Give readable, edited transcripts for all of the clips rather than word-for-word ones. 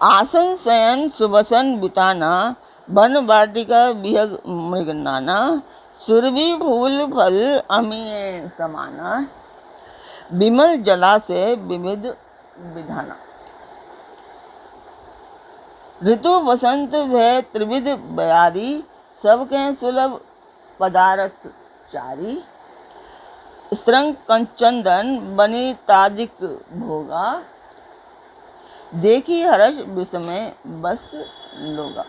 आसन शयन सुबसन बिताना, वन वाटिका विहग मृगनाना, सुरभि फूल फल अमीय समाना, विमल जलाशय विविध विधाना। ऋतु बसंत भय त्रिविध बयारी, सबके सुलभ पदारथ चारी, स्त्रंग कंचंदन बनी तादिक भोगा, देखी हर्ष विस्मय बस लोगा।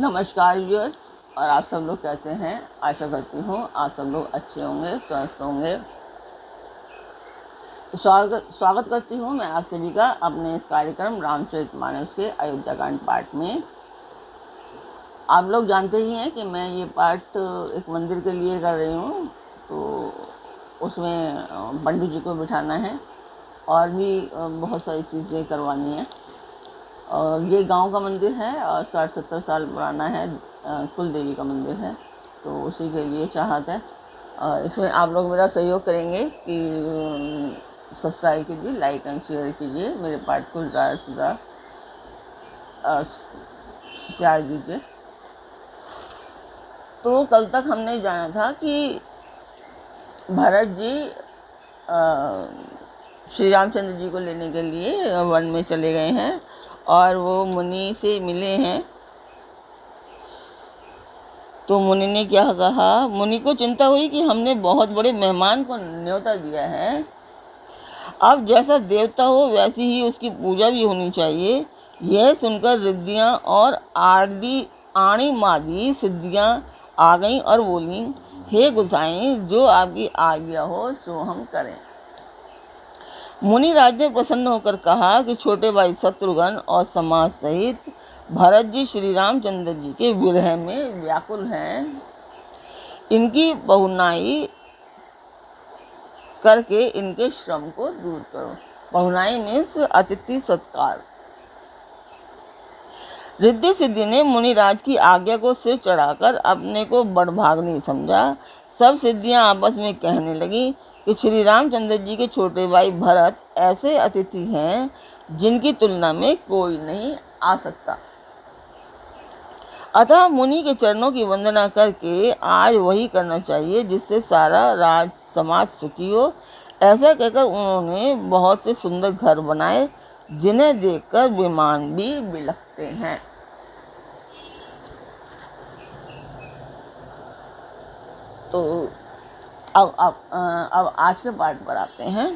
नमस्कार व्यूअर्स, और आप सब लोग कैसे हैं? आशा करती हूँ आप सब लोग अच्छे होंगे, स्वस्थ होंगे। स्वागत करती हूँ मैं आप सभी का अपने इस कार्यक्रम रामचरितमानस के अयोध्या कांड पाठ में। आप लोग जानते ही हैं कि मैं ये पाठ एक मंदिर के लिए कर रही हूँ, तो उसमें पंडित जी को बिठाना है और भी बहुत सारी चीज़ें करवानी है। और ये गांव का मंदिर है और 60-70 साल पुराना है, कुल देवी का मंदिर है, तो उसी के लिए चाहत है। इसमें आप लोग मेरा सहयोग करेंगे कि सब्सक्राइब कीजिए, लाइक एंड शेयर कीजिए, मेरे पाठ को ज़्यादा से ज़्यादा प्यार दीजिए। तो कल तक हमने जाना था कि भरत जी श्री रामचंद्र जी को लेने के लिए वन में चले गए हैं और वो मुनि से मिले हैं। तो मुनि ने क्या कहा? मुनि को चिंता हुई कि हमने बहुत बड़े मेहमान को न्योता दिया है, अब जैसा देवता हो वैसी ही उसकी पूजा भी होनी चाहिए। यह सुनकर रिद्धियाँ और आणी मादी सिद्धियाँ आ गईं और बोली, हे गोसाईं, जो आपकी आज्ञा हो सो हम करें। मुनिराज ने प्रसन्न होकर कहा कि छोटे भाई शत्रुघ्न और समाज सहित भरत जी श्री रामचंद्र जी के विरह में व्याकुल हैं, इनकी बहुनाई करके इनके श्रम को दूर करो। बहुनाई मीन्स अतिथि सत्कार। रिद्धि सिद्धि ने मुनिराज की आज्ञा को सिर चढ़ाकर अपने को बड़भाग्नी समझा। सब सिद्धियां आपस में कहने लगी कि श्री रामचंद्र जी के छोटे भाई भरत ऐसे अतिथि हैं जिनकी तुलना में कोई नहीं आ सकता। अतः मुनि के चरणों की वंदना करके आज वही करना चाहिए जिससे सारा राज समाज सुखी हो। ऐसा कहकर उन्होंने बहुत से सुंदर घर बनाए जिन्हें देखकर विमान भी बिलखते हैं। तो अब आज के पाठ पर आते हैं।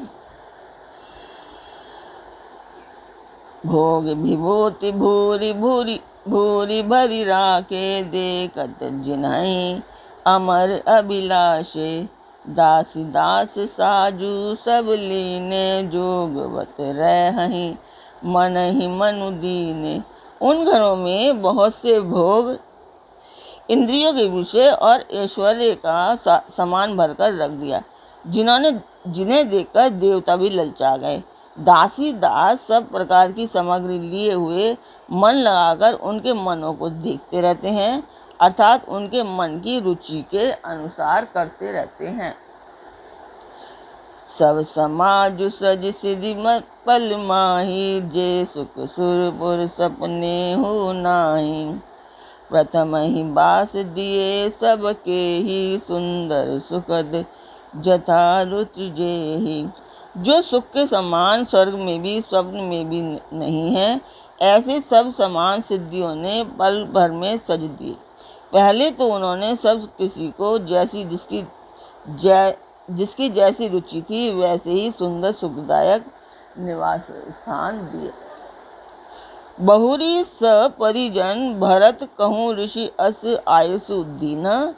भोग विभूति भूरी भूरी भूरी भरी राखे, देखत जिन्हई अमर अभिलाषे, दासी दास साजू सब लीने, जोगवत रहहि मन ही मनु दीने। उन घरों में बहुत से भोग, इंद्रियों के विषय और ऐश्वर्य का सामान भरकर रख दिया, जिन्हें देखकर देवता भी ललचा गए। दासी दास सब प्रकार की सामग्री लिए हुए मन लगाकर उनके मनों को देखते रहते हैं, अर्थात उनके मन की रुचि के अनुसार करते रहते हैं। सब समाज सज सिद्धि पल माही, जे सुख सुरपुर सपने हो नाही। प्रथम ही बास दिए सबके ही, सुंदर सुखद जथा रुचि जेहि। जो सुख के समान स्वर्ग में भी स्वप्न में भी नहीं है, ऐसे सब समान सिद्धियों ने पल भर में सज दिए। पहले तो उन्होंने सब किसी को जिसकी जैसी रुचि थी वैसे ही सुंदर सुखदायक निवास स्थान दिए। बहुरी स परिजन भरत कहूँ ऋषि अस आयुषु दीना,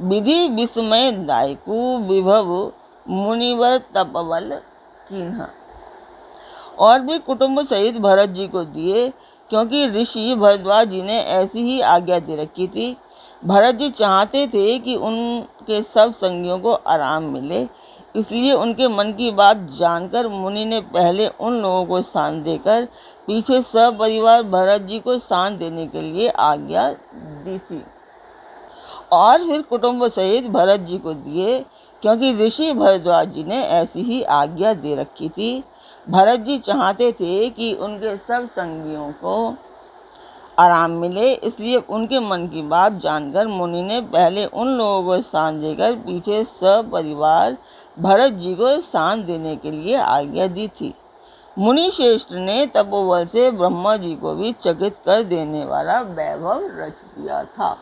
विधि विस्मय दायकु विभव मुनिवर तपबल कीन्हा। और भी कुटुंब सहित भरत जी को दिए, क्योंकि ऋषि भरद्वाज जी ने ऐसी ही आज्ञा दे रखी थी। भरत जी चाहते थे कि उनके सब संगियों को आराम मिले, इसलिए उनके मन की बात जानकर मुनि ने पहले उन लोगों को स्थान देकर पीछे सब परिवार भरत जी को स्थान देने के लिए आज्ञा दी थी, और फिर कुटुंब सहित भरत जी को दिए, क्योंकि ऋषि भरद्वाज जी ने ऐसी ही आज्ञा दे रखी थी। भरत जी चाहते थे कि उनके सब संगियों को आराम मिले, इसलिए उनके मन की बात जानकर मुनि ने पहले उन लोगों को स्थान देकर पीछे सपरिवार भरत जी को स्थान देने के लिए आज्ञा दी थी। मुनि श्रेष्ठ ने तपोबल से ब्रह्मा जी को भी चकित कर देने वाला वैभव रच दिया था।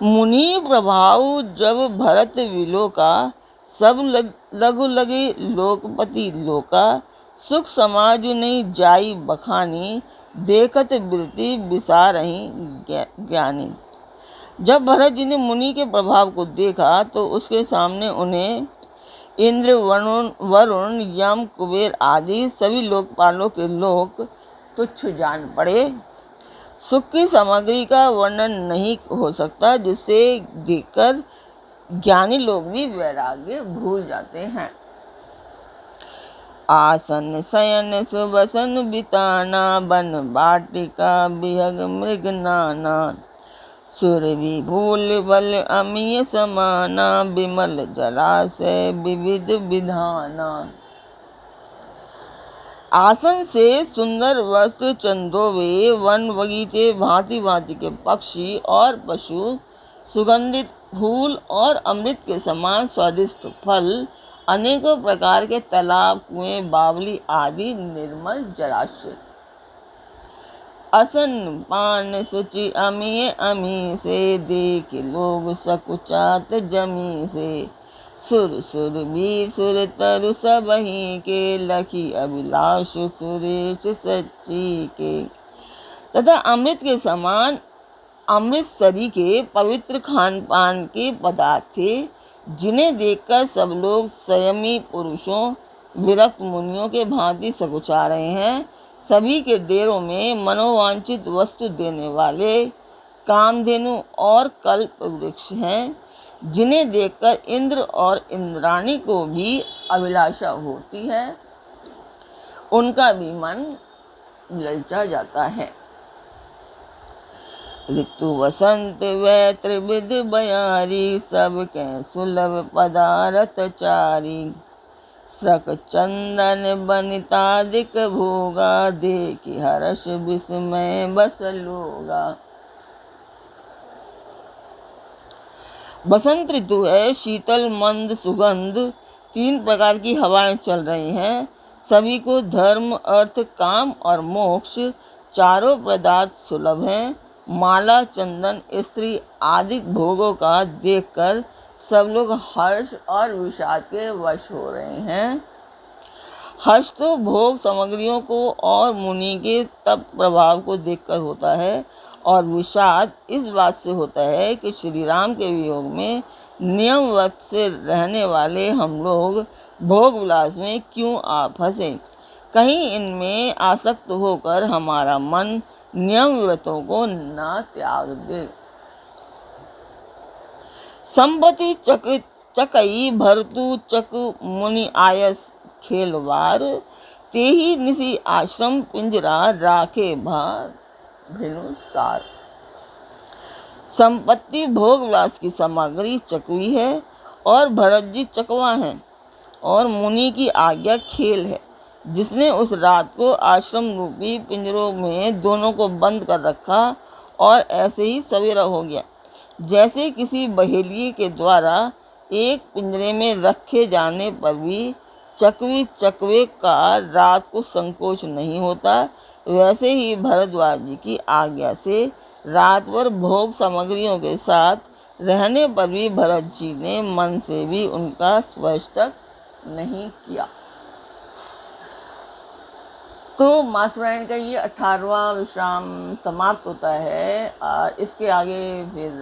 मुनि प्रभाव जब भरत विलोका, सब लघु लगे लोकपति लोका, सुख समाज नहीं जाई बखानी, देखत बिरती बिसारही ज्ञानी। जब भरत जी ने मुनि के प्रभाव को देखा तो उसके सामने उन्हें इंद्र, वरुण, यम, कुबेर आदि सभी लोकपालों के लोग तुच्छ जान पड़े। सुख की सामग्री का वर्णन नहीं हो सकता, जिसे देखकर ज्ञानी लोग भी वैराग्य भूल जाते हैं। आसन शयन सुबसन बिताना, बन बाटिका बिहग मृग नाना, सुर भी भूल बल अमीय समाना, बिमल जलाशय विविध विधाना। आसन से सुंदर वस्त्र चंदोवे, वन बगीचे भांति भांति के पक्षी और पशु, सुगंधित फूल और अमृत के समान स्वादिष्ट फल, अनेकों प्रकार के तालाब, कुएं, बावली आदि निर्मल जलाशय। असन पान सुचि अमीय अमी से, देख लोग सकुचात जमी से, सुर सुर वीर सुर तरु सबही के, लखी अभिलाष सुरेश सच्ची के। तथा अमृत के समान अमृतसरी के पवित्र खान पान के पदार्थ थे, जिन्हें देखकर सब लोग संयमी पुरुषों, विरक्त मुनियों के भांति सकुचा रहे हैं। सभी के डेरों में मनोवांछित वस्तु देने वाले कामधेनु और कल्प वृक्ष हैं, जिन्हें देखकर इंद्र और इंद्राणी को भी अभिलाषा होती है, उनका भी मन ललचा जाता है। ऋतु वसंत वै त्रिविध बयारी, सब के सुलभ पदारथ चारी, स्रक चंदन बनितादिक भोगा, देखि हर्ष विस्मय बस लोगा। बसंत ऋतु है, शीतल मंद सुगंध, 3 प्रकार की हवाएं चल रही हैं। सभी को धर्म, अर्थ, काम और मोक्ष चारों पदार्थ सुलभ हैं। माला, चंदन, स्त्री आदि भोगों का देखकर सब लोग हर्ष और विषाद के वश हो रहे हैं। हर्ष तो भोग सामग्रियों को और मुनि के तप प्रभाव को देखकर होता है, और विषाद इस बात से होता है कि श्री राम के वियोग में नियमवत से रहने वाले हम लोग भोग विलास में क्यों आ फंसे, कहीं इनमें आसक्त होकर हमारा मन नियम व्रतों को न त्याग दे। संपत्ति चकई भरतु चक मुनि आयस खेलवार, तेहि निसी आश्रम पिंजरा राखे भार भिनुसार। संपत्ति भोग विलास की सामग्री चकवी है और भरत जी चकवा हैं, और मुनि की आज्ञा खेल है, जिसने उस रात को आश्रम रूपी पिंजरों में दोनों को बंद कर रखा, और ऐसे ही सवेरा हो गया। जैसे किसी बहेलिए के द्वारा एक पिंजरे में रखे जाने पर भी चकवे का रात को संकोच नहीं होता, वैसे ही भरद्वाज जी की आज्ञा से रात भर भोग सामग्रियों के साथ रहने पर भी भरत जी ने मन से भी उनका स्पर्श तक नहीं किया। तो मास्टरमाइंड का ये 18वां विश्राम समाप्त होता है। इसके आगे फिर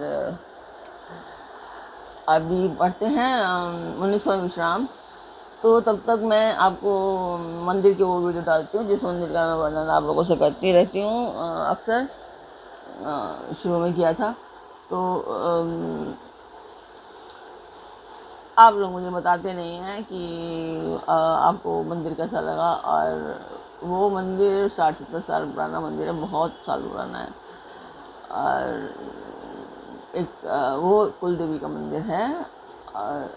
अभी पढ़ते हैं 19वां विश्राम। तो तब तक मैं आपको मंदिर के वो वीडियो डालती हूँ, जिस मंदिर का मैं वर्णन आप लोगों से करती रहती हूँ। अक्सर शुरू में किया था। तो आप लोग मुझे बताते नहीं हैं कि आपको मंदिर कैसा लगा। और वो मंदिर 60-70 साल पुराना मंदिर है, बहुत साल पुराना है। और एक वो कुल देवी का मंदिर है, और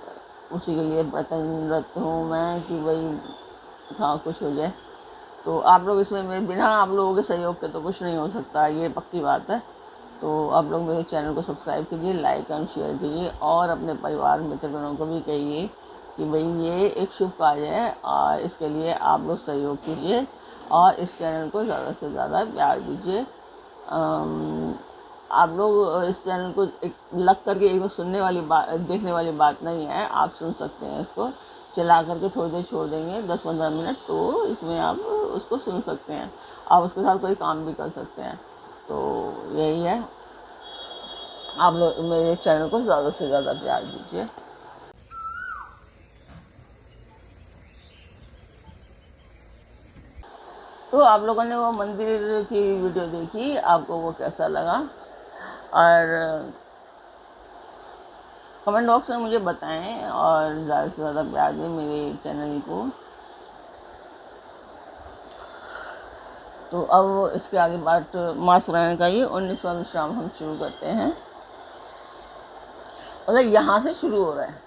उसी के लिए प्रयत्नरत हूँ मैं कि भाई हाँ कुछ हो जाए। तो आप लोग इसमें मेरे बिना आप लोगों के सहयोग के तो कुछ नहीं हो सकता, ये पक्की बात है। तो आप लोग मेरे चैनल को सब्सक्राइब कीजिए, लाइक एंड शेयर कीजिए और अपने परिवार मित्रगणों को भी कहिए कि भाई ये एक शुभ कार्य है और इसके लिए आप लोग सहयोग कीजिए और इस चैनल को ज़्यादा से ज़्यादा प्यार दीजिए। आप लोग इस चैनल को एक लग करके एक तो सुनने वाली बात, देखने वाली बात नहीं है, आप सुन सकते हैं। इसको चला करके थोड़ी देर छोड़ देंगे 10-15 मिनट, तो इसमें आप उसको सुन सकते हैं, आप उसके साथ कोई काम भी कर सकते हैं। तो यही है, आप लोग मेरे चैनल को ज़्यादा से ज़्यादा प्यार दीजिए। तो आप लोगों ने वो मंदिर की वीडियो देखी, आपको वो कैसा लगा? और कमेंट बॉक्स में मुझे बताएं और ज़्यादा से ज़्यादा प्यार दें मेरे चैनल को। तो अब इसके आगे पार्ट मास पुराण का ये 19वां विश्राम हम शुरू करते हैं। मतलब यहाँ से शुरू हो रहा है।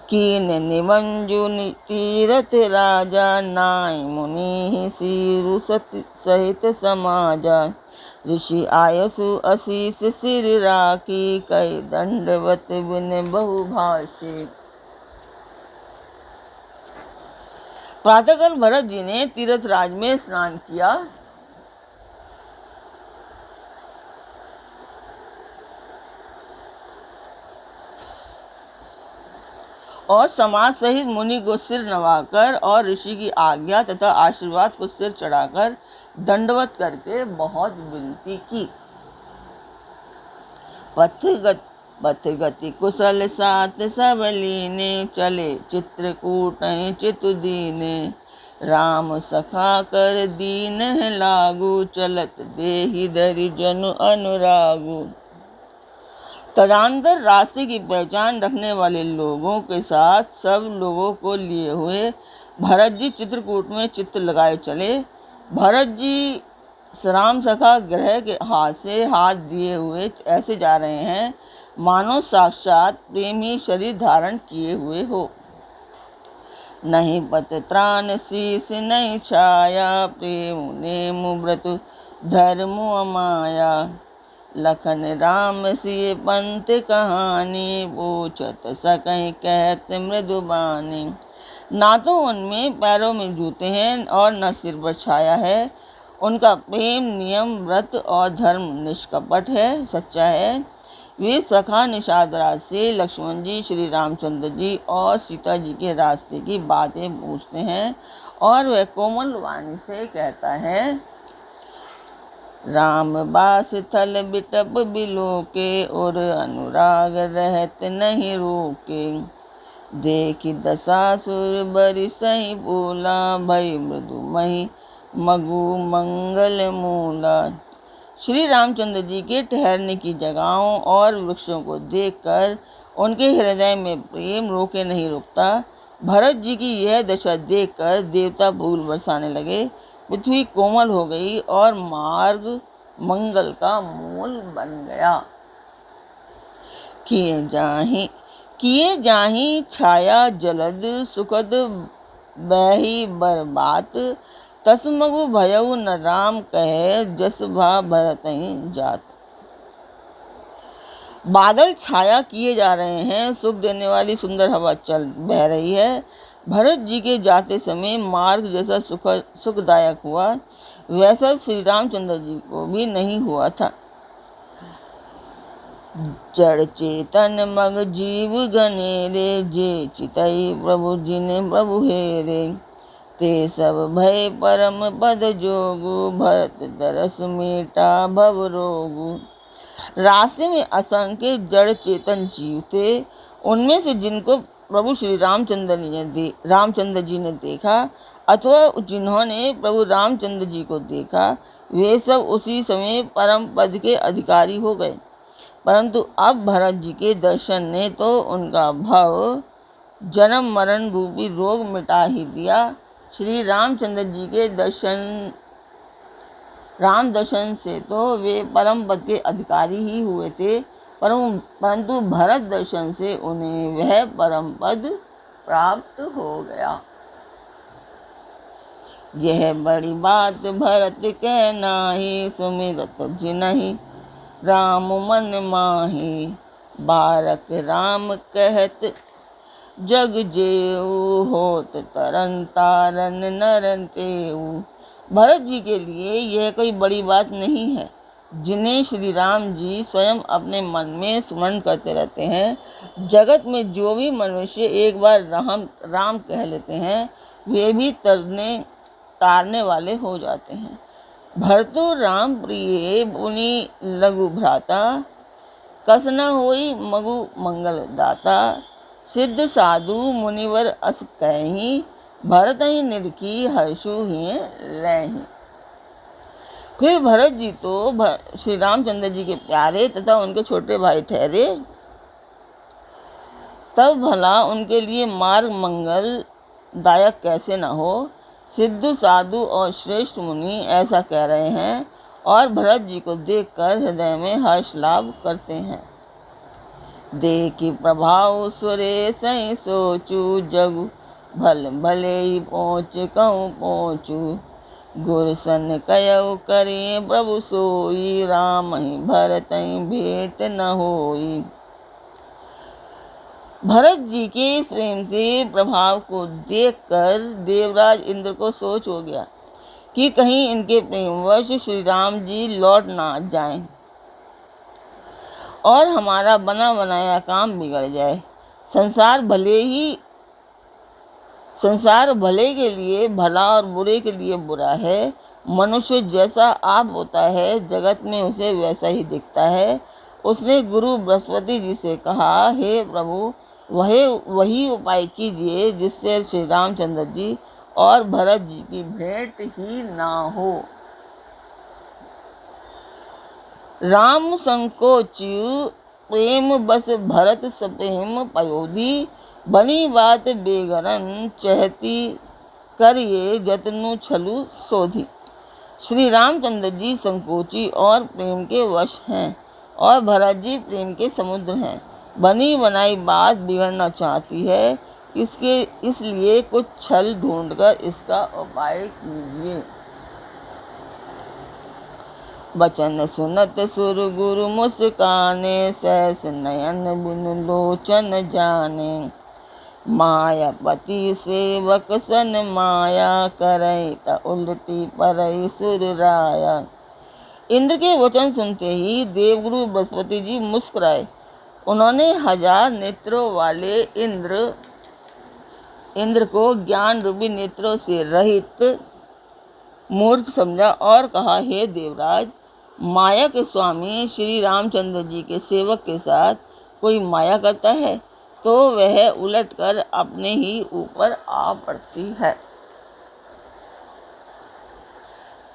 कीन निमंजु तीरथ राजा नाय मुनि सिरु सहित समाजा ऋषि आयसु अशीष सिर राखी कई दंडवत बिन बहुभाषी। प्रातःकाल भरत जी ने तीर्थ राज में स्नान किया और समाज सहित मुनि को सिर नवाकर और ऋषि की आज्ञा तथा आशीर्वाद को सिर चढ़ाकर दंडवत करके बहुत विनती की। पथ गति कुशल सात सब लीने चले चित्रकूट चितुदीने राम सखा कर दीन लागू चलत देहि धरि जनु अनुरागु। तदंतर रास्ते की पहचान रखने वाले लोगों के साथ सब लोगों को लिए हुए भरत जी चित्रकूट में चित्त लगाए चले। भरत जी राम सखा ग्रह के हाथ से हाथ दिए हुए ऐसे जा रहे हैं मानो साक्षात प्रेम ही शरीर धारण किए हुए हो। नहीं पत त्राण शीस नहीं छाया प्रेम नेम व्रत धर्म अमाया लखन राम सिय पंथ कहानी पूछत सकहीं कहत मृदुबानी। ना तो उनमें पैरों में जूते हैं और न सिर पर छाया है। उनका प्रेम नियम व्रत और धर्म निष्कपट है, सच्चा है। वे सखा निषाद राज से लक्ष्मण जी, श्री रामचंद्र जी और सीता जी के रास्ते की बातें पूछते हैं और वह कोमल वाणी से कहता है राम बास थल बिटप बिलो के और अनुराग रहत नहीं रोके। देखी दशासुर बरि सही बोला भई मृदु मही मगु मंगल मूला। श्री रामचंद्र जी के ठहरने की जगहों और वृक्षों को देखकर उनके हृदय में प्रेम रोके नहीं रुकता। भरत जी की यह दशा देखकर देवता फूल बरसाने लगे, पृथ्वी कोमल हो गई और मार्ग मंगल का मूल बन गया। किए जाहि छाया जलद सुखद बही बरबात तसमगु भयउ न राम कहे जस भा भरत जात। बादल छाया किए जा रहे हैं, सुख देने वाली सुंदर हवा चल बह रही है। भरत जी के जाते समय मार्ग जैसा सुखदायक हुआ वैसा श्री रामचंद्र जी को भी नहीं हुआ था। जड़ चेतन मग जीव गनेरे जे चितई प्रभु जिने प्रभु हेरे ते सब भय परम पद जोगु भरत दरस मीटा भव रोगु। रास्ते में असंख्य जड़ चेतन जीव थे, उनमें से जिनको प्रभु श्री रामचंद्र जी ने देखा अथवा जिन्होंने प्रभु रामचंद्र जी को देखा वे सब उसी समय परम पद के अधिकारी हो गए। परंतु अब भरत जी के दर्शन ने तो उनका भव जन्म मरण रूपी रोग मिटा ही दिया। श्री रामचंद्र जी के राम दर्शन से तो वे परम पद के अधिकारी ही हुए थे, परंतु भरत दर्शन से उन्हें वह परम पद प्राप्त हो गया। यह बड़ी बात भरत कह नाही, सुमिरत जिनहि राम मन माही। बारक राम कहत जग जेऊ, होत तरन तारन नरन तेऊ। भरत जी के लिए यह कोई बड़ी बात नहीं है, जिन्हें श्री राम जी स्वयं अपने मन में स्मरण करते रहते हैं। जगत में जो भी मनुष्य एक बार राम कह लेते हैं, वे भी तारने वाले हो जाते हैं। भरतु राम प्रिय पुनि लघु भ्राता, कस न होई मगु मंगल दाता। सिद्ध साधु मुनिवर अस कहि, भरत ही निरखी हर्षु ही लहि। फिर भरत जी तो श्री रामचंद्र जी के प्यारे तथा उनके छोटे भाई ठहरे, तब भला उनके लिए मार्ग मंगल दायक कैसे न हो। सिद्धू साधु और श्रेष्ठ मुनि ऐसा कह रहे हैं और भरत जी को देखकर हृदय में हर्ष लाभ करते हैं। देखी प्रभाव सुरेश सोचू, जगु भल भले ही पहुँच कहूँ पहुँचू। गुरसन कयऊ करे प्रभु सोई, राम ही भरत ही भेंट न होई। भरत जी के इस प्रेम से प्रभाव को देखकर देवराज इंद्र को सोच हो गया कि कहीं इनके प्रेमवश श्री राम जी लौट ना जाएं और हमारा बना बनाया काम बिगड़ जाए। संसार भले के लिए भला और बुरे के लिए बुरा है। मनुष्य जैसा आप होता है, जगत में उसे वैसा ही दिखता है। उसने गुरु बृहस्पति जी से कहा, हे प्रभु, वही उपाय कीजिए जिससे श्री रामचंद्र जी और भरत जी की भेंट ही ना हो। राम संकोच्यु प्रेम बस भरत सप्रेम पयोधी। बनी बात बेगरन चहती, करिए जतनु छलु सोधी। श्री रामचंद्र जी संकोची और प्रेम के वश हैं और भरत जी प्रेम के समुद्र हैं। बनी बनाई बात बिगड़ना चाहती है, इसलिए कुछ छल ढूंढकर इसका उपाय कीजिए। बचन सुनत सुर गुरु मुस्काने, सहस नयन बिनु लोचन जाने। मायापति सेवक सन माया, करई त उल्टी परई सुर राया। इंद्र के वचन सुनते ही देवगुरु बृहस्पति जी मुस्कुराए। उन्होंने 1000 नेत्रों वाले इंद्र को ज्ञान रूपी नेत्रों से रहित मूर्ख समझा और कहा, हे देवराज, माया के स्वामी श्री रामचंद्र जी के सेवक के साथ कोई माया करता है तो वह उलटकर अपने ही ऊपर आ पड़ती है।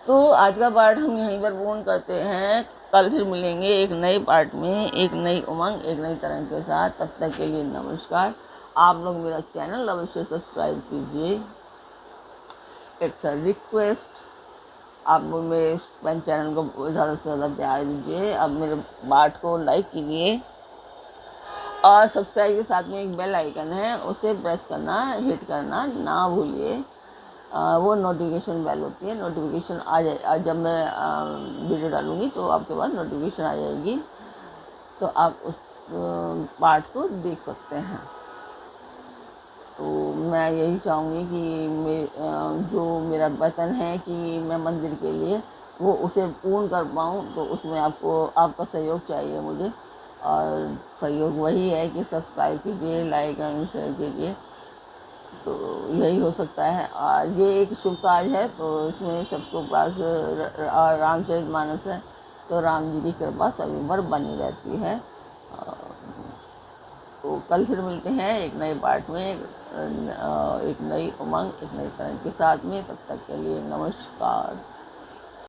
तो आज का पाठ हम यहीं पर पूर्ण करते हैं। कल फिर मिलेंगे एक नए पाठ में, एक नई उमंग, एक नई तरंग के साथ। तब तक के लिए नमस्कार। आप लोग मेरा चैनल अवश्य सब्सक्राइब कीजिए। It's a request. आप लोग मेरे चैनल को ज़्यादा से ज़्यादा प्यार दीजिए। अब मेरे पाठ को लाइक कीजिए और सब्सक्राइब के साथ में एक बेल आइकन है, उसे प्रेस करना, हिट करना ना भूलिए। वो नोटिफिकेशन बेल होती है, नोटिफिकेशन आ जाए। जब मैं वीडियो डालूँगी तो आपके पास नोटिफिकेशन आ जाएगी, तो आप उस पार्ट को देख सकते हैं। तो मैं यही चाहूँगी कि जो मेरा वतन है कि मैं मंदिर के लिए वो उसे पूर्ण कर पाऊँ, तो उसमें आपका सहयोग चाहिए मुझे। और सहयोग वही है कि सब्सक्राइब कीजिए, लाइक एंड शेयर कीजिए, तो यही हो सकता है। और ये एक शुभ कार्य है, तो इसमें सबको पास रामचरितमानस है, तो राम जी की कृपा सभी पर बनी रहती है। तो कल फिर मिलते हैं एक नए पाठ में, एक नई उमंग, एक नई तरह के साथ में। तब तक के लिए नमस्कार।